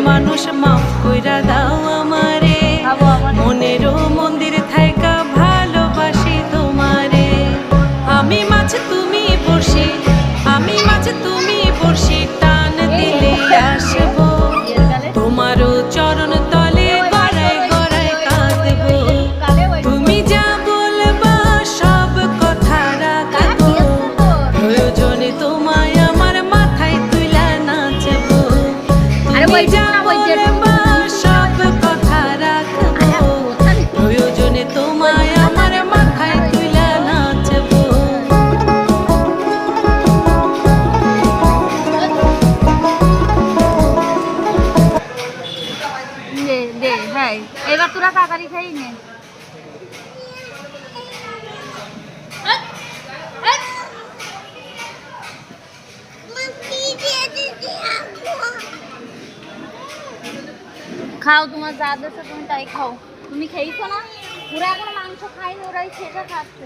মানুষ মাফ কইরা দাও আমারে মনেরও মন্দির থাইকা ভালোবাসি তোমারে আমি মাছ তুমি বসি আমি মাছ তুমি বসি টান দিলে আসবো তোমারও চরণ তলে গড়াই গড়াই কাঁদবো তুমি যা বলবা সব কথা রাখবো প্রয়োজনে তোমায় আমার মাথায় তুইলা নাচবো তুমি যা বলবা সব কথা রাখবো প্রয়োজনে তোমায় আমার মাথায় তুইলা নাচবো দে হ্যাঁ এবার তোরা তাড়াতাড়ি খাই নে খাও তোমার যা দেশে তুমি তাই খাও তুমি খেয়েছো না ওরা এখন মাংস খায়নি ওরাই সেটা খাচ্ছে